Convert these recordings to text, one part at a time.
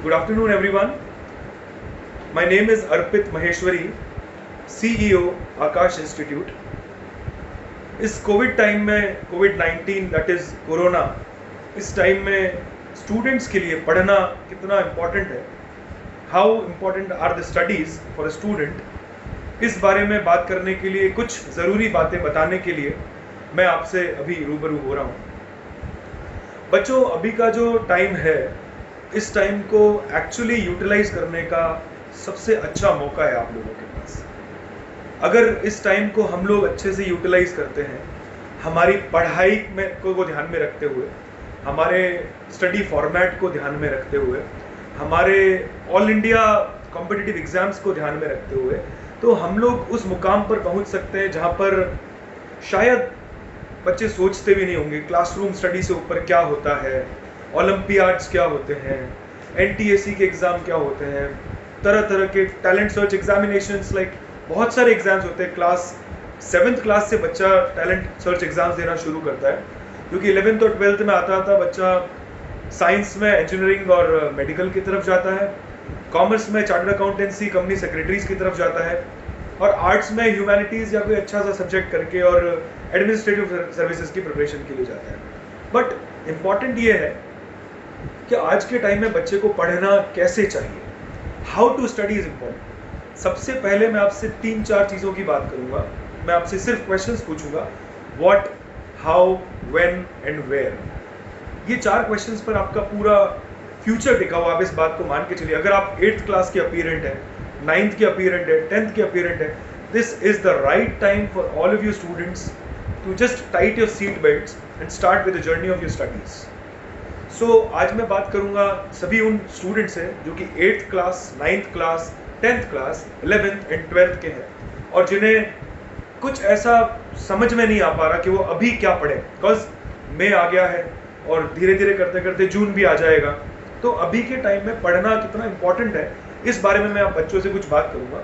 Good afternoon, everyone. My name is Arpit Maheshwari, CEO Akash Institute. इस covid time में कोविड-19 that is corona, इस time में students के लिए पढ़ना कितना इम्पोर्टेंट है, how important are the studies for a student, इस बारे में बात करने के लिए, कुछ ज़रूरी बातें बताने के लिए मैं आपसे अभी रूबरू हो रहा हूँ। बच्चों, अभी का जो टाइम है, इस टाइम को एक्चुअली यूटिलाइज करने का सबसे अच्छा मौका है आप लोगों के पास। अगर इस टाइम को हम लोग अच्छे से यूटिलाइज करते हैं, हमारी पढ़ाई में को ध्यान में रखते हुए, हमारे स्टडी फॉर्मेट को ध्यान में रखते हुए, हमारे ऑल इंडिया कॉम्पिटिटिव एग्जाम्स को ध्यान में रखते हुए, तो हम लोग उस मुकाम पर पहुंच सकते हैं जहां पर शायद बच्चे सोचते भी नहीं होंगे क्लासरूम स्टडी से ऊपर क्या होता है, ओलंपियाड्स क्या होते हैं, एनटीएसी के एग्ज़ाम क्या होते हैं, तरह तरह के टैलेंट सर्च एग्जामिनेशंस, लाइक बहुत सारे एग्जाम्स होते हैं। क्लास 7th क्लास से बच्चा टैलेंट सर्च एग्जाम्स देना शुरू करता है, क्योंकि 11th और 12th में आता बच्चा साइंस में इंजीनियरिंग और मेडिकल की तरफ जाता है, कॉमर्स में चार्टर्ड अकाउंटेंसी कंपनी सेक्रेटरीज की तरफ जाता है, और आर्ट्स में ह्यूमैनिटीज़ या कोई अच्छा सा सब्जेक्ट करके और एडमिनिस्ट्रेटिव सर्विसेज की प्रिपरेशन के लिए जाता है। बट इम्पॉर्टेंट ये है कि आज के टाइम में बच्चे को पढ़ना कैसे चाहिए, how to study is important. सबसे पहले मैं आपसे 3-4 चीज़ों की बात करूंगा। मैं आपसे सिर्फ क्वेश्चंस पूछूंगा, what, how, when and where. ये 4 क्वेश्चंस पर आपका पूरा फ्यूचर टिका हुआ। आप इस बात को मान के चलिए, अगर आप 8th क्लास के अपीरेंट है, 9th के अपीरेंट है, 10th के अपीरेंट है, this is the right time for all of you students to just tight your seat belts and start with the journey of your studies. So आज मैं बात करूंगा सभी उन स्टूडेंट से जो कि 8th class, 9th class, 10th class, 11th and 12th के हैं, और जिन्हें कुछ ऐसा समझ में नहीं आ पा रहा कि वो अभी क्या पढ़े, बिकॉज मई आ गया है और धीरे धीरे करते करते जून भी आ जाएगा। तो अभी के टाइम में पढ़ना कितना इंपॉर्टेंट है, इस बारे में मैं आप बच्चों से कुछ बात करूंगा,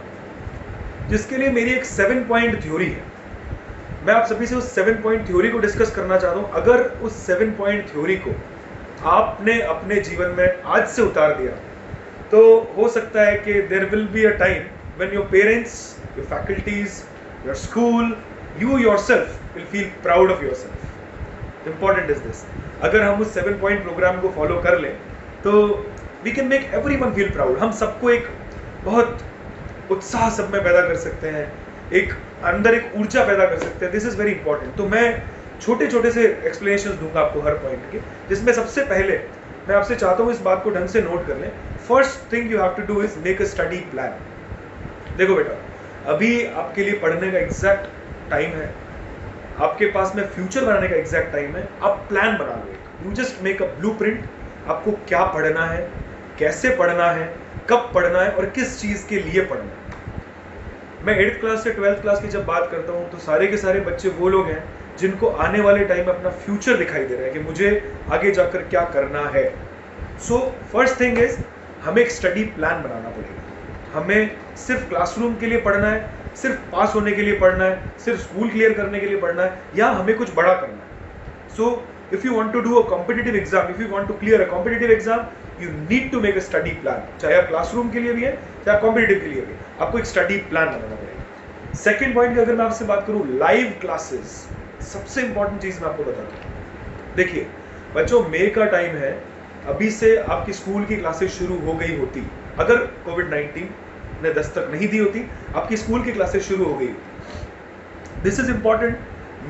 जिसके लिए मेरी एक 7 पॉइंट थ्योरी है। मैं आप सभी से उस 7 पॉइंट थ्योरी को डिस्कस करना चाहता हूं। अगर उस 7 पॉइंट थ्योरी को आपने अपने जीवन में आज से उतार दिया, तो हो सकता है कि there will be a time when your parents, your faculties, your school, you yourself will feel proud of yourself. Important is this. अगर हम उस 7 पॉइंट प्रोग्राम को फॉलो कर लें, तो we can make everyone feel proud. हम सबको एक बहुत उत्साह सब में पैदा कर सकते हैं, एक अंदर एक ऊर्जा पैदा कर सकते हैं। This is very important. तो मैं छोटे छोटे से एक्सप्लेनेशन दूंगा आपको हर पॉइंट के, जिसमें सबसे पहले मैं आपसे चाहता हूं इस बात को ढंग से नोट कर लें। First thing you have to do is make a study plan. देखो बेटा, अभी आपके लिए पढ़ने का एग्जैक्ट टाइम है, आपके पास में फ्यूचर बनाने का एग्जैक्ट टाइम है। आप प्लान बना लो, you just make a blueprint. आपको क्या पढ़ना है, कैसे पढ़ना है, कब पढ़ना है और किस चीज के लिए पढ़ना है। मैं 8th क्लास से 12th क्लास की जब बात करता हूं, तो सारे के सारे बच्चे वो लोग हैं जिनको आने वाले टाइम में अपना फ्यूचर दिखाई दे रहा है कि मुझे आगे जाकर क्या करना है। सो फर्स्ट थिंग इज, हमें एक स्टडी प्लान बनाना पड़ेगा। हमें सिर्फ क्लासरूम के लिए पढ़ना है, सिर्फ पास होने के लिए पढ़ना है, सिर्फ स्कूल क्लियर करने के लिए पढ़ना है, या हमें कुछ बड़ा करना है। So if you want to do a competitive exam, if you want to clear a competitive exam, you need to make a study plan. चाहे आप क्लासरूम के लिए भी है, चाहे कॉम्पिटिटिव के लिए भी, आपको एक स्टडी प्लान बनाना पड़ेगा। सेकेंड पॉइंट की अगर मैं आपसे बात करूं, लाइव क्लासेस, सबसे इंपॉर्टेंट चीज मैं आपको बताता हूं। देखिए बच्चों, मई का टाइम है, अभी से आपकी स्कूल की क्लासेस शुरू हो गई होती, अगर कोविड-19 ने दस्तक नहीं दी होती, आपकी स्कूल की क्लासेस शुरू हो गई। This is important.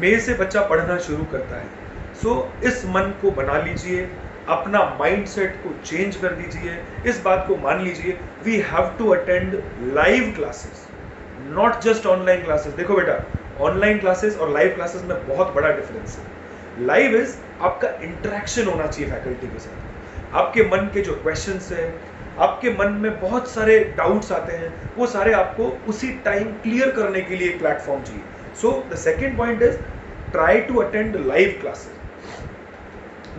मई से बच्चा पढ़ना शुरू करता है। सो इस मन को बना लीजिए, अपना माइंडसेट को चेंज कर दीजिए, इस बात को मान लीजिए, we have to attend live classes, not just online classes. देखो बेटा, ऑनलाइन क्लासेस और लाइव क्लासेस में बहुत बड़ा डिफरेंस है। लाइव इज आपका इंटरेक्शन होना चाहिए फैकल्टी के साथ। आपके मन के जो क्वेश्चंस हैं, आपके मन में बहुत सारे डाउट्स आते हैं, वो सारे आपको उसी टाइम क्लियर करने के लिए एक प्लेटफॉर्म चाहिए। So the second point is, try to attend live classes.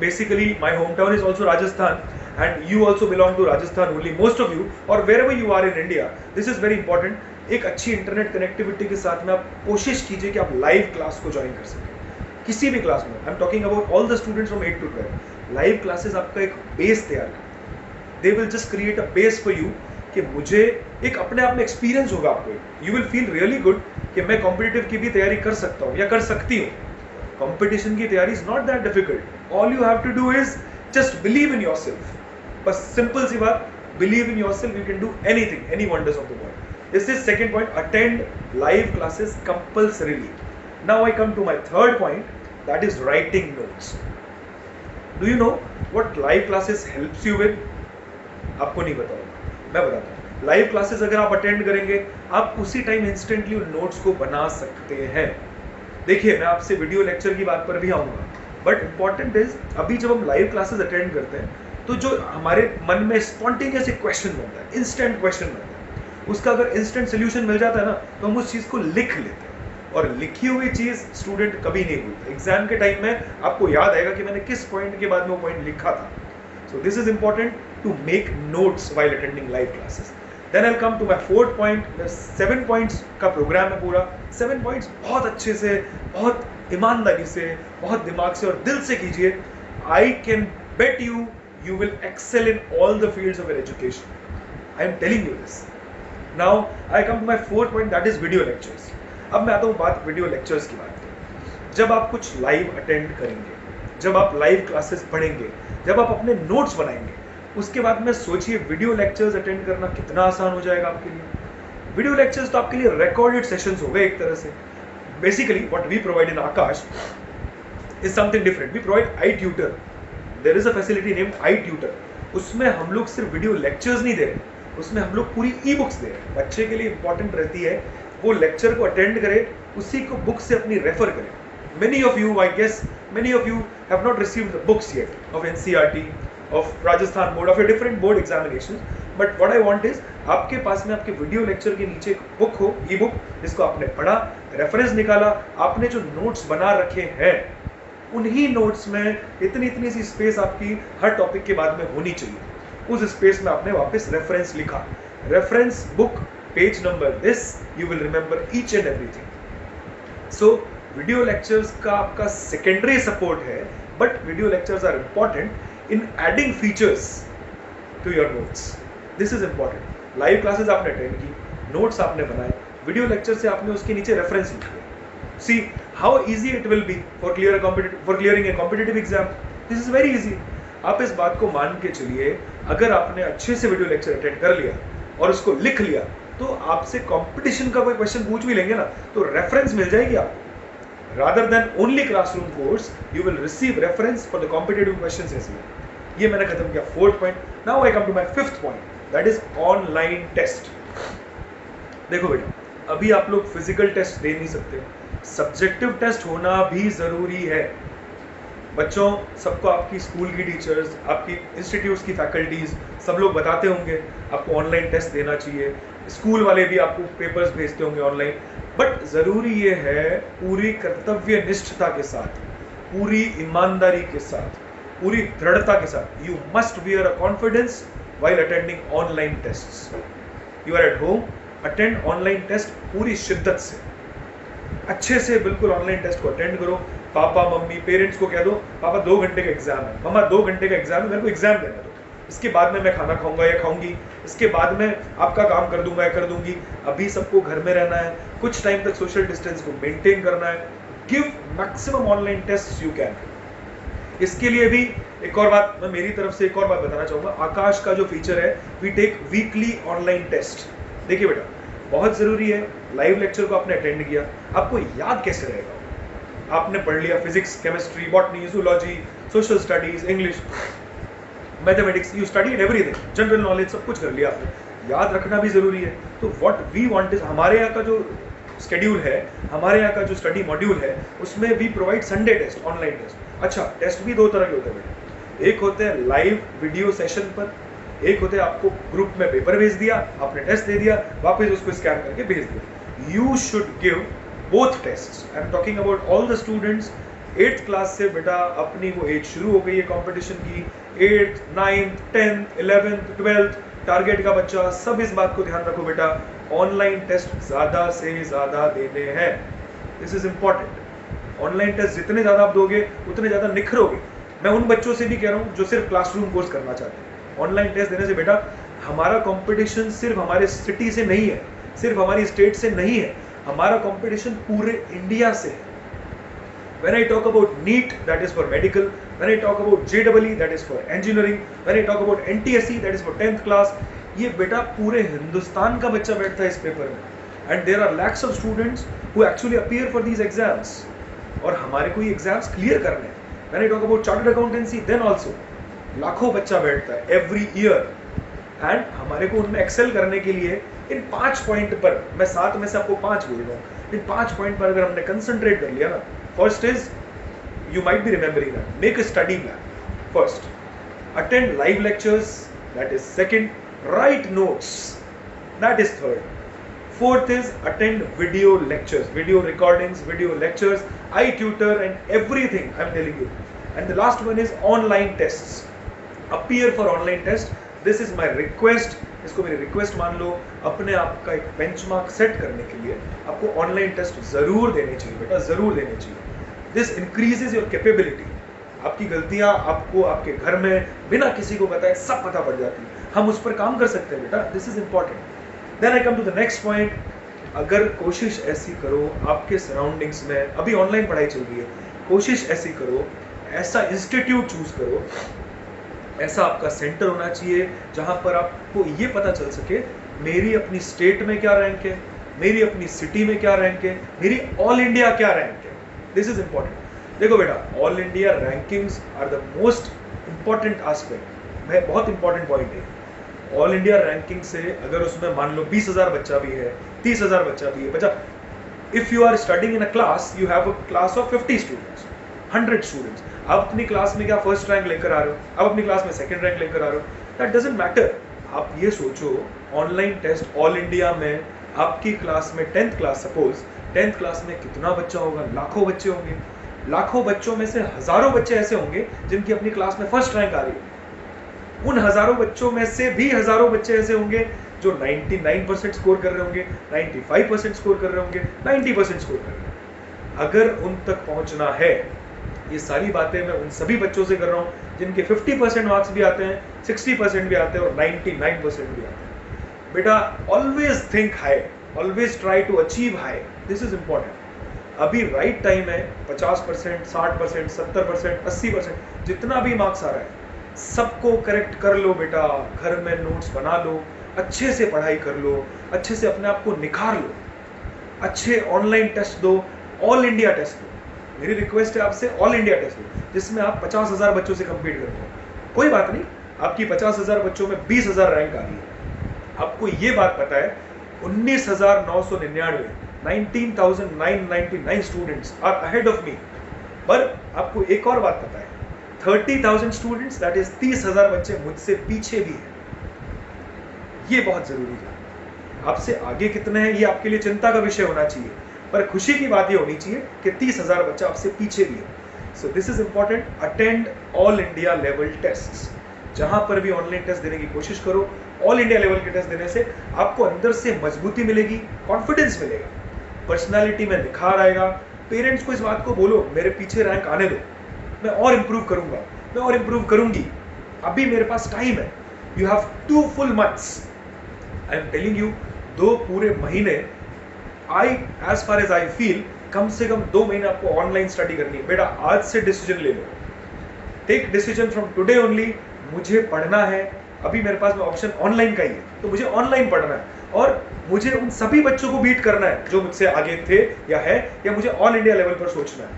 Basically, my hometown is also Rajasthan, and you also belong to Rajasthan only, most of you, or wherever you are in India. This is very important. एक अच्छी internet connectivity के साथ में आप कोशिश कीजिए कि आप लाइव क्लास को ज्वाइन कर सकें, किसी भी क्लास में। आई am talking about all the students from 8 to 12। Live classes आपका एक बेस तैयार करते हैं। They will just create a base for you कि मुझे एक अपने आप में एक्सपीरियंस होगा आपको, you will feel really good कि मैं कॉम्पिटिटिव की भी तैयारी कर सकता हूँ या कर सकती हूँ. कंपटीशन की तैयारी is not that difficult. All you have to do is just believe in yourself. बस सिंपल सी बात, believe in yourself, you can do anything, any wonders of the world. This is second point, attend live classes compulsorily. Now I come to my third point, that is writing notes. Do you know what live classes helps you with? आपको नहीं पता होगा, मैं बताता हूँ. Live classes अगर आप attend करेंगे, आप उसी टाइम इंस्टेंटली उन नोट्स को बना सकते हैं. देखिए, मैं आपसे वीडियो लेक्चर की बात पर भी आऊंगा, बट इंपॉर्टेंट इज अभी जब हम लाइव क्लासेस अटेंड करते हैं तो जो हमारे मन में स्पॉन्टेनियस एक क्वेश्चन बनता है, इंस्टेंट क्वेश्चन बनता है, उसका अगर इंस्टेंट सोल्यूशन मिल जाता है ना, तो हम उस चीज को लिख लेते हैं. और लिखी हुई चीज स्टूडेंट कभी नहीं भूलता. एग्जाम के टाइम में आपको याद आएगा कि मैंने किस पॉइंट के बाद में वो पॉइंट लिखा था. So this is important to make notes while attending live classes. Then I'll come to my fourth point. There's 7 points का प्रोग्राम है पूरा. 7 points बहुत अच्छे से, बहुत ईमानदारी से, बहुत दिमाग से और दिल से कीजिए. I can bet you will excel in all the fields of your education. I am telling you this. Now I come to my fourth point, that is video lectures. अब मैं आता हूँ बात वीडियो लेक्चर्स की बात की. जब आप कुछ लाइव अटेंड करेंगे, जब आप लाइव क्लासेस पढ़ेंगे, जब आप अपने नोट्स बनाएंगे, उसके बाद में सोचिए वीडियो लेक्चर्स अटेंड करना कितना आसान हो जाएगा आपके लिए. वीडियो लेक्चर्स तो आपके लिए रिकॉर्डेड सेशंस हो गए एक तरह से. Basically what we provide in Aakash is something different. We provide iTutor. There is a facility named iTutor. उसमें हम लोग सिर्फ वीडियो लेक्चर्स नहीं दे रहे, उसमें हम लोग पूरी ई बुक्स दे रहे हैं. बच्चे के लिए इंपॉर्टेंट रहती है वो लेक्चर को अटेंड करे, उसी को बुक से अपनी रेफर करे. Many of you, I guess many of you have not received the books yet of NCERT, of Rajasthan board, of a different board examinations, but what I want is आपके पास में आपके video lecture के नीचे एक book हो, ई book, जिसको आपने पढ़ा, रेफरेंस निकाला, आपने जो नोट्स बना रखे हैं, उन्हीं नोट्स में इतनी सी स्पेस आपकी हर टॉपिक के बाद में होनी चाहिए. उस स्पेस में आपने वापस रेफरेंस लिखा. Reference book, page number this, you will remember each and everything. So video lectures का आपका सेकेंडरी सपोर्ट है, but video lectures are important in adding features to your notes. This is important. Live classes आपने attend की, notes आपने बनाए, video lecture से आपने उसके नीचे रेफरेंस लिखे. See how easy it will be for clearing a competitive exam. This is very easy. आप इस बात को मान के चलिए, अगर आपने अच्छे से वीडियो लेक्चर अटेंड कर लिया और उसको लिख लिया, तो आपसे कंपटीशन का कोई क्वेश्चन पूछ भी लेंगे ना, तो रेफरेंस मिल जाएगी आपको. Rather than only classroom course, you will receive reference for the competitive questions as well. ये मैंने खत्म किया fourth point. Now I come to my fifth point, that is online test. देखो बेटा, अभी आप लोग फिजिकल टेस्ट दे नहीं सकते, सब्जेक्टिव टेस्ट होना भी जरूरी है. बच्चों, सबको आपकी स्कूल की टीचर्स, आपकी इंस्टीट्यूट्स की फैकल्टीज, सब लोग बताते होंगे आपको ऑनलाइन टेस्ट देना चाहिए. स्कूल वाले भी आपको पेपर्स भेजते होंगे ऑनलाइन. बट जरूरी ये है पूरी कर्तव्य निष्ठता के साथ, पूरी ईमानदारी के साथ, पूरी दृढ़ता के साथ, you must wear a confidence while attending online tests. You are at home, attend online test पूरी शिद्दत से, अच्छे से बिल्कुल ऑनलाइन टेस्ट को अटेंड करो. पापा मम्मी पेरेंट्स को कह दो, पापा 2 घंटे का एग्जाम है, मम्मा 2 घंटे का एग्जाम है, मेरे को एग्जाम देना दो, इसके बाद में मैं खाना खाऊंगा या खाऊंगी, इसके बाद में आपका काम कर दूंगा या कर दूंगी. अभी सबको घर में रहना है, कुछ टाइम तक सोशल डिस्टेंस को मेंटेन करना है. Give maximum online test you can. इसके लिए भी एक और बात, मैं मेरी तरफ से एक और बात बताना चाहूंगा. आकाश का जो फीचर है, we take weekly online test. देखिए बेटा, बहुत जरूरी है, लाइव लेक्चर को आपने अटेंड किया, आपको याद कैसे रहेगा? आपने पढ़ लिया physics, chemistry, botany, zoology, social studies, English, mathematics, you studied everything, general knowledge सब कुछ कर लिया आपने. याद रखना भी जरूरी है. तो व्हाट वी वांट इज, हमारे यहाँ का जो शेड्यूल है, हमारे यहाँ का जो स्टडी मॉड्यूल है, उसमें we provide Sunday test, online test. अच्छा, टेस्ट भी 2 तरह के होते हैं बेटा. एक होते हैं लाइव वीडियो सेशन पर, एक होते हैं आपको ग्रुप में पेपर भेज दिया, आपने टेस्ट दे दिया, वापस उसको स्कैन करके भेज दिया. You should give both test. I am talking about all the students. 8th class से बेटा अपनी वो एज शुरू हो गई है कंपटीशन की. 8th, 9th, 10th, 11th, 12th target का बच्चा, सब इस बात को ध्यान रखो बेटा, ऑनलाइन टेस्ट ज्यादा से ज्यादा देने हैं. This is important. Online test जितने ज्यादा आप दोगे उतने ज्यादा निखरोगे. मैं उन बच्चों से भी कह रहा हूँ जो सिर्फ क्लासरूम कोर्स करना चाहते हैं. ऑनलाइन टेस्ट देने से बेटा हमारा कंपटीशन सिर्फ हमारे सिटी से नहीं है, सिर्फ हमारी स्टेट से नहीं है, हमारा कंपटीशन पूरे इंडिया से है। When I talk about NEET, that is for medical. When I talk about JEE, that is for engineering. When I talk about NTSE, that is for 10th class. ये बेटा पूरे हिंदुस्तान का बच्चा बैठता है इस पेपर में. And there are lakhs of students who actually appear for these exams. और हमारे को ये exams clear करने हैं. When I talk about chartered accountancy, then also लाखों बच्चा बैठता है every year. And हमारे को उनमें excel करने के लिए इन 5 पॉइंट पर, मैं 7 में से आपको 5 बोल रहा हूँ, इन 5 पॉइंट पर अगर हमने कंसंट्रेट कर लिया ना, first is, you might be remembering that, make a study plan. First, attend live lectures, that is second, write notes, that is third. Fourth is attend video lectures, video recordings, video lectures, iTutor and everything I'm telling you. And the last one is online tests. Appear for online test. This is my request. इसको मेरी request मान लो, अपने आप का एक benchmark set करने के लिए आपको ऑनलाइन टेस्ट जरूर देने चाहिए बेटा, जरूर देने चाहिए। This increases your capability. आपकी गलतियां आपको आपके घर में बिना किसी को बताए सब पता पड़ जाती है, हम उस पर काम कर सकते हैं बेटा, this is important. Then I come to the next point, अगर कोशिश ऐसी करो आपके सराउंडिंग्स में, अभी ऑनलाइन पढ़ाई चल रही है, कोशिश ऐसी करो, ऐसा इंस्टीट्यूट चूज करो, ऐसा आपका सेंटर होना चाहिए जहां पर आपको ये पता चल सके मेरी अपनी स्टेट में क्या रैंक है, मेरी अपनी सिटी में क्या रैंक है, मेरी ऑल इंडिया क्या रैंक है। This is important. देखो बेटा, all India rankings are the most important aspect, बहुत इंपॉर्टेंट पॉइंट है। ऑल इंडिया रैंकिंग से अगर उसमें मान लो 20,000 बच्चा भी है, 30,000 बच्चा भी है, बच्चा if you are studying in a class, you have a class of 50 students, 100 students, आप अपनी क्लास में क्या फर्स्ट रैंक लेकर आ रहे हो, आप अपनी क्लास में सेकंड रैंक लेकर आ रहे हो, दैट डजंट मैटर। आप ये सोचो, ऑनलाइन टेस्ट ऑल इंडिया में आपकी क्लास में 10th class, suppose 10th class में कितना बच्चा होगा, लाखों बच्चे होंगे, लाखों बच्चों में से हजारों बच्चे ऐसे होंगे जिनकी अपनी क्लास में फर्स्ट रैंक आ रही है। उन हजारों बच्चों में से भी हजारों बच्चे ऐसे होंगे जो 99% स्कोर कर रहे होंगे, 95% स्कोर कर रहे होंगे, 90% स्कोर कर रहे होंगे। अगर उन तक पहुंचना है, ये सारी बातें मैं उन सभी बच्चों से कर रहा हूँ जिनके 50% मार्क्स भी आते हैं, 60% भी आते हैं और 99% भी आते हैं। बेटा always think high, always try to achieve high, this is important. अभी राइट टाइम है, 50%, 60%, 70%, 80%, जितना भी मार्क्स आ रहा है सबको करेक्ट कर लो बेटा, घर में नोट्स बना लो, अच्छे से पढ़ाई कर लो, अच्छे से अपने आप को निखार लो, अच्छे ऑनलाइन टेस्ट दो, ऑल इंडिया टेस्ट दो। मेरी रिक्वेस्ट है आपसे, ऑल इंडिया टेस्ट दो जिसमें आप 50,000 बच्चों से कंपीट करते हो। कोई बात नहीं, आपकी 50,000 बच्चों में 20,000 रैंक आ रही है, आपको ये बात पता है 19,999 19,999 students are ahead of me, पर आपको एक और बात पता है 30,000 स्टूडेंट्स, दैट इज 30,000 बच्चे मुझसे पीछे भी हैं। ये बहुत जरूरी है। आपसे आगे कितने हैं ये आपके लिए चिंता का विषय होना चाहिए, पर खुशी की बात ये होनी चाहिए कि 30,000 बच्चा आपसे पीछे भी है। So this is important. Attend all India level test, जहां पर भी ऑनलाइन टेस्ट देने की कोशिश करो। ऑल इंडिया लेवल के टेस्ट देने से आपको अंदर से मजबूती मिलेगी, कॉन्फिडेंस मिलेगा, पर्सनालिटी में निखार आएगा। पेरेंट्स को इस बात को बोलो मेरे पीछे रैंक आने दो, मैं और इंप्रूव करूंगा, मैं और इंप्रूव करूंगी, अभी मेरे पास टाइम है। You have 2 full months, I am telling you, 2 पूरे महीने। As far as I feel, कम से कम 2 महीने आपको ऑनलाइन स्टडी करनी है। बेटा आज से डिसीजन ले लो, take decision from today only, मुझे पढ़ना है। अभी मेरे पास में ऑप्शन ऑनलाइन का ही है, तो मुझे ऑनलाइन पढ़ना है और मुझे उन सभी बच्चों को बीट करना है जो मुझसे आगे थे या है, या मुझे ऑल इंडिया लेवल पर सोचना है।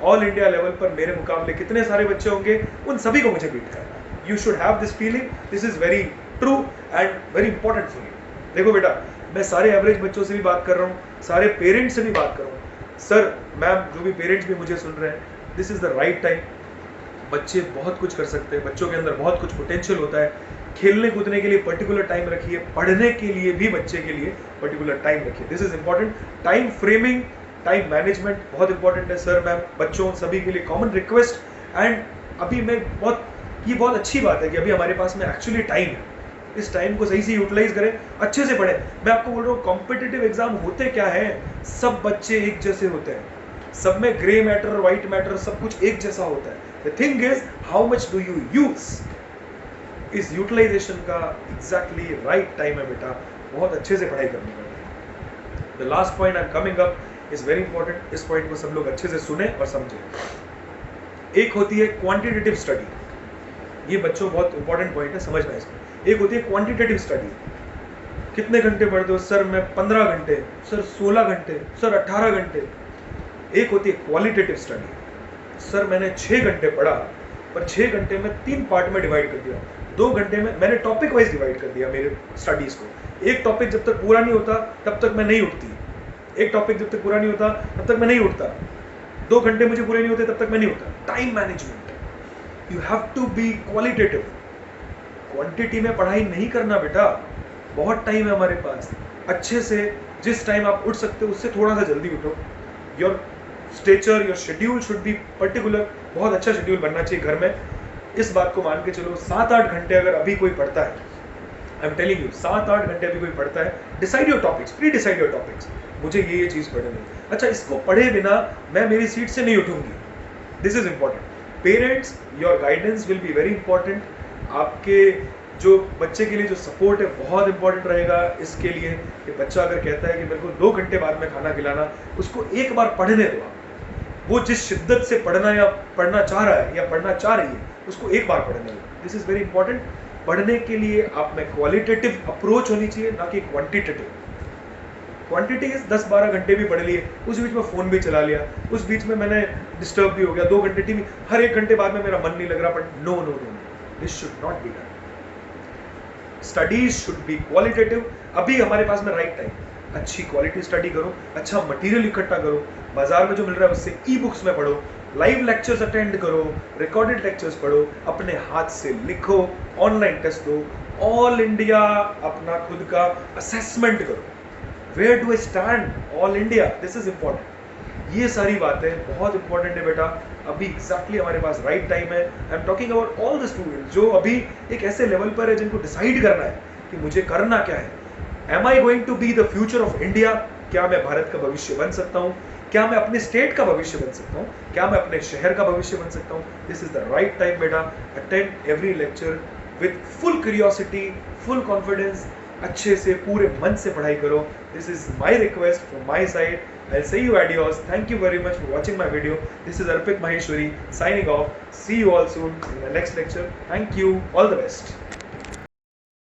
ऑल इंडिया लेवल पर मेरे मुकाबले कितने सारे बच्चे होंगे, उन सभी को मुझे बीट करना है। You should have this feeling, this is very true and very important for you. देखो बेटा, मैं सारे एवरेज बच्चों से भी बात कर रहा हूँ, सारे पेरेंट्स से भी बात कर रहा हूँ। सर मैम, जो भी पेरेंट्स भी मुझे सुन रहे हैं, this is the right time. बच्चे बहुत कुछ कर सकते हैं, बच्चों के अंदर बहुत कुछ पोटेंशियल होता है। खेलने कूदने के लिए पर्टिकुलर टाइम रखिए, पढ़ने के लिए भी बच्चे के लिए पर्टिकुलर टाइम रखिए, this is important. Time framing, time management बहुत इंपॉर्टेंट है सर मैम, बच्चों सभी के लिए कॉमन रिक्वेस्ट। एंड अभी मैं ये बहुत अच्छी बात है कि अभी हमारे पास में एक्चुअली टाइम है, इस टाइम को सही से यूटिलाइज करें, अच्छे से पढ़ें। मैं आपको बोल रहा हूँ, कॉम्पिटिटिव एग्जाम होते क्या है, सब बच्चे एक जैसे होते हैं, सब में ग्रे मैटर व्हाइट मैटर सब कुछ एक जैसा होता है। The thing is how much do you use इस यूटिलाइजेशन का एग्जैक्टली राइट टाइम है बेटा, बहुत अच्छे से पढ़ाई करने का। The last point I am coming up is very important, इस पॉइंट को सब लोग अच्छे से सुने और समझे। एक होती है क्वांटिटेटिव स्टडी, ये बच्चों बहुत इंपॉर्टेंट पॉइंट है, समझना इसको। एक होती है क्वांटिटेटिव स्टडी, कितने घंटे पढ़ते हो? सर मैं 15 घंटे, सर 16 घंटे, सर 18 घंटे। एक होती है क्वालिटेटिव स्टडी, सर मैंने 6 घंटे पढ़ा पर 6 घंटे में 3 पार्ट में डिवाइड कर दिया, 2 घंटे में मैंने टॉपिक वाइज डिवाइड कर दिया मेरे स्टडीज को। एक टॉपिक जब तक पूरा नहीं होता तब तक मैं नहीं उठती, एक टॉपिक जब तक पूरा नहीं होता तब तक मैं नहीं उठता, 2 घंटे मुझे पूरे नहीं होते तब तक मैं नहीं उठता। Time management, you have to be qualitative. Quantity में पढ़ाई नहीं करना बेटा, बहुत टाइम है हमारे पास, अच्छे से जिस टाइम आप उठ सकते हो उससे थोड़ा सा जल्दी उठो। Your stature, your schedule should be particular, बहुत अच्छा शेड्यूल बनना चाहिए घर में। इस बात को मान के चलो 7-8 घंटे अगर अभी कोई पढ़ता है, आई एम टेलिंग यू 7-8 घंटे अभी कोई पढ़ता है, decide your topics, pre decide your topics, मुझे ये चीज़ पढ़नी है। अच्छा, इसको पढ़े बिना मैं मेरी सीट से नहीं उठूंगी, this is important. Parents, your guidance will be very important. आपके जो बच्चे के लिए जो सपोर्ट है बहुत इंपॉर्टेंट रहेगा इसके लिए कि बच्चा अगर कहता है कि मेरे को 2 घंटे बाद में खाना खिलाना, उसको एक बार पढ़ने दो आप। वो जिस शिद्दत से पढ़ना या पढ़ना चाह रहा है या पढ़ना चाह रही है उसको एक बार पढ़ने दो, दिस इज वेरी इंपॉर्टेंट। पढ़ने के लिए आप में क्वालिटेटिव अप्रोच होनी चाहिए, ना कि क्वांटिटेटिव। क्वांटिटी 10-12 घंटे भी पढ़ लिए, उस बीच में फ़ोन भी चला लिया, उस बीच में मैंने डिस्टर्ब भी हो गया, 2 घंटे टीवी, हर 1 घंटे बाद में मेरा मन नहीं लग रहा, but no no no, this should not be done. Studies should be qualitative. अभी हमारे पास में राइट टाइम, अच्छी क्वालिटी स्टडी करो, अच्छा मटेरियल इकट्ठा करो, बाजार में जो मिल रहा है उससे ई बुक्स में पढ़ो, लाइव लेक्चर्स अटेंड करो, रिकॉर्डेड लेक्चर्स पढ़ो, अपने हाथ से लिखो, ऑनलाइन टेस्ट दो, ऑल इंडिया अपना खुद का असेसमेंट करो, where do I stand all India, this is important. ये सारी बातें बहुत इंपॉर्टेंट है बेटा, अभी एग्जैक्टली हमारे पास राइट टाइम है। आई am talking about all the students जो अभी एक ऐसे लेवल पर है जिनको डिसाइड करना है कि मुझे करना क्या है। Am I going to be the future of India? क्या मैं भारत का भविष्य बन सकता हूँ? क्या मैं अपने स्टेट का भविष्य बन सकता हूँ? क्या मैं अपने शहर का भविष्य बन सकता हूँ? This is the right time बेटा। Attend every lecture with full curiosity, full confidence, अच्छे से पूरे मन से पढ़ाई करो। This is my request from my side. I'll see you at yours. Thank you very much for watching my video. This is Arpit Maheshwari signing off. See you all soon in the next lecture. Thank you. All the best.